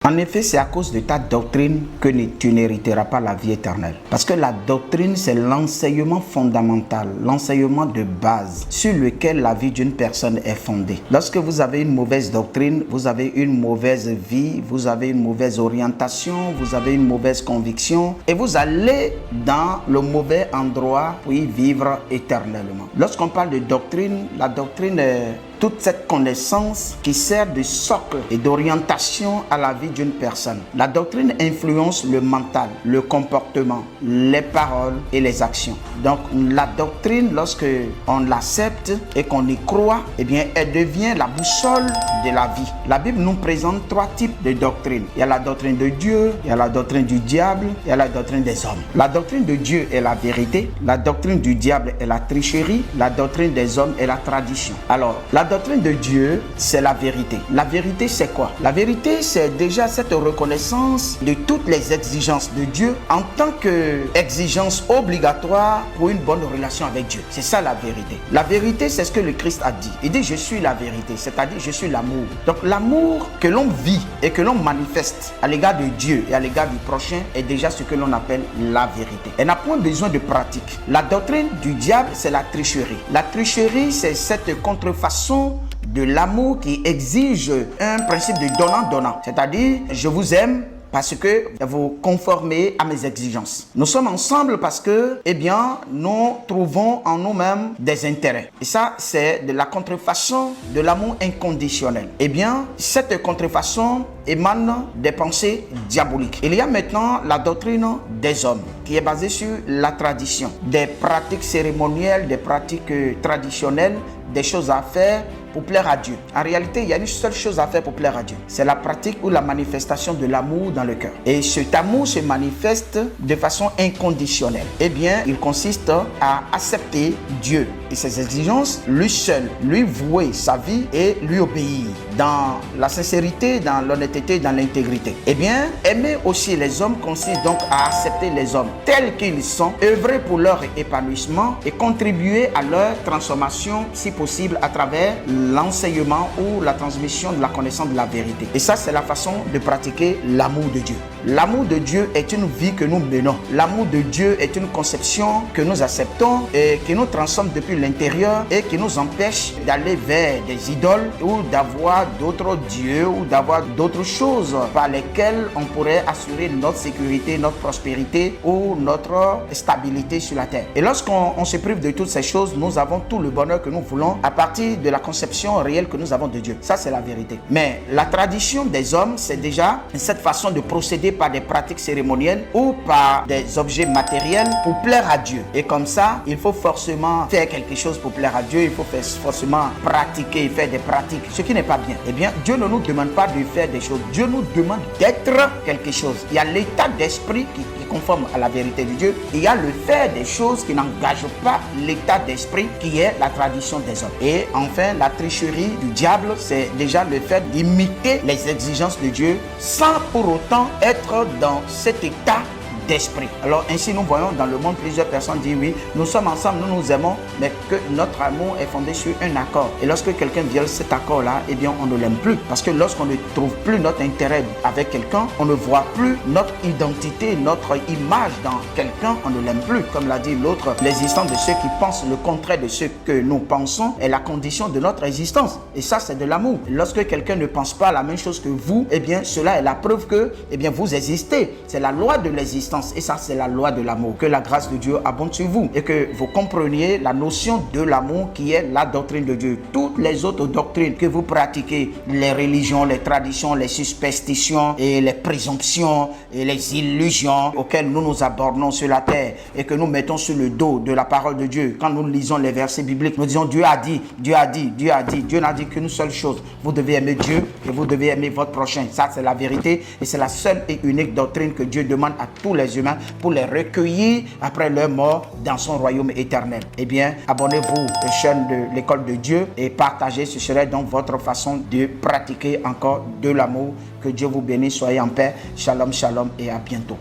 En effet, c'est à cause de ta doctrine que tu n'hériteras pas la vie éternelle. Parce que la doctrine, c'est l'enseignement fondamental, l'enseignement de base sur lequel la vie d'une personne est fondée. Lorsque vous avez une mauvaise doctrine, vous avez une mauvaise vie, vous avez une mauvaise orientation, vous avez une mauvaise conviction et vous allez dans le mauvais endroit pour y vivre éternellement. Lorsqu'on parle de doctrine, la doctrine est toute cette connaissance qui sert de socle et d'orientation à la vie d'une personne. La doctrine influence le mental, le comportement, les paroles et les actions. Donc la doctrine, lorsque on l'accepte et qu'on y croit, eh bien elle devient la boussole de la vie. La Bible nous présente trois types de doctrines. Il y a la doctrine de Dieu, il y a la doctrine du diable, il y a la doctrine des hommes. La doctrine de Dieu est la vérité, la doctrine du diable est la tricherie, la doctrine des hommes est la tradition. Alors, la doctrine de Dieu, c'est la vérité. La vérité, c'est quoi? La vérité, c'est déjà cette reconnaissance de toutes les exigences de Dieu en tant qu'exigence obligatoire pour une bonne relation avec Dieu. C'est ça la vérité. La vérité, c'est ce que le Christ a dit. Il dit, je suis la vérité, c'est-à-dire je suis l'amour. Donc l'amour que l'on vit et que l'on manifeste à l'égard de Dieu et à l'égard du prochain est déjà ce que l'on appelle la vérité. Elle n'a point besoin de pratique. La doctrine du diable, c'est la tricherie. La tricherie, c'est cette contrefaçon de l'amour qui exige un principe de donnant-donnant. C'est-à-dire, je vous aime parce que vous conformez à mes exigences. Nous sommes ensemble parce que, eh bien, nous trouvons en nous-mêmes des intérêts. Et ça, c'est de la contrefaçon de l'amour inconditionnel. Eh bien, cette contrefaçon émane des pensées diaboliques. Il y a maintenant la doctrine des hommes qui est basée sur la tradition, des pratiques cérémonielles, des pratiques traditionnelles, des choses à faire pour plaire à Dieu. En réalité, il y a une seule chose à faire pour plaire à Dieu. C'est la pratique ou la manifestation de l'amour dans le cœur. Et cet amour se manifeste de façon inconditionnelle. Eh bien, il consiste à accepter Dieu et ses exigences, lui seul, lui vouer sa vie et lui obéir dans la sincérité, dans l'honnêteté, dans l'intégrité. Eh bien, aimer aussi les hommes consiste donc à accepter les hommes tels qu'ils sont, œuvrer pour leur épanouissement et contribuer à leur transformation, si possible, à travers l'enseignement ou la transmission de la connaissance de la vérité. Et ça, c'est la façon de pratiquer l'amour de Dieu. L'amour de Dieu est une vie que nous menons. L'amour de Dieu est une conception que nous acceptons et qui nous transforme depuis l'intérieur et qui nous empêche d'aller vers des idoles ou d'avoir d'autres dieux ou d'avoir d'autres choses par lesquelles on pourrait assurer notre sécurité, notre prospérité ou notre stabilité sur la terre. Et lorsqu'on se prive de toutes ces choses, nous avons tout le bonheur que nous voulons à partir de la conception réelle que nous avons de Dieu. Ça, c'est la vérité. Mais la tradition des hommes, c'est déjà cette façon de procéder par des pratiques cérémonielles ou par des objets matériels pour plaire à Dieu. Et comme ça, il faut forcément faire quelque chose pour plaire à Dieu. Il faut forcément pratiquer, faire des pratiques, ce qui n'est pas bien. Eh bien, Dieu ne nous demande pas de faire des choses. Dieu nous demande d'être quelque chose. Il y a l'état d'esprit qui conforme à la vérité de Dieu. Il y a le faire des choses qui n'engagent pas l'état d'esprit qui est la tradition des hommes. Et enfin, la tricherie du diable, c'est déjà le fait d'imiter les exigences de Dieu sans pour autant être dans cet état d'esprit. Alors ainsi nous voyons dans le monde plusieurs personnes disent oui, nous sommes ensemble, nous nous aimons, mais que notre amour est fondé sur un accord. Et lorsque quelqu'un viole cet accord-là, eh bien on ne l'aime plus. Parce que lorsqu'on ne trouve plus notre intérêt avec quelqu'un, on ne voit plus notre identité, notre image dans quelqu'un, on ne l'aime plus. Comme l'a dit l'autre, l'existence de ceux qui pensent le contraire de ce que nous pensons est la condition de notre existence. Et ça, c'est de l'amour. Lorsque quelqu'un ne pense pas la même chose que vous, eh bien cela est la preuve que eh bien, vous existez. C'est la loi de l'existence. Et ça, c'est la loi de l'amour. Que la grâce de Dieu abonde sur vous et que vous compreniez la notion de l'amour qui est la doctrine de Dieu. Toutes les autres doctrines que vous pratiquez, les religions, les traditions, les superstitions et les présomptions et les illusions auxquelles nous nous abordons sur la terre et que nous mettons sur le dos de la parole de Dieu. Quand nous lisons les versets bibliques, nous disons Dieu a dit, Dieu a dit, Dieu a dit. Dieu n'a dit qu'une seule chose. Vous devez aimer Dieu et vous devez aimer votre prochain. Ça, c'est la vérité et c'est la seule et unique doctrine que Dieu demande à tous les humains pour les recueillir après leur mort dans son royaume éternel. Eh bien, abonnez-vous aux chaînes de l'école de Dieu et partagez. Ce serait donc votre façon de pratiquer encore de l'amour. Que Dieu vous bénisse. Soyez en paix. Shalom, shalom et à bientôt.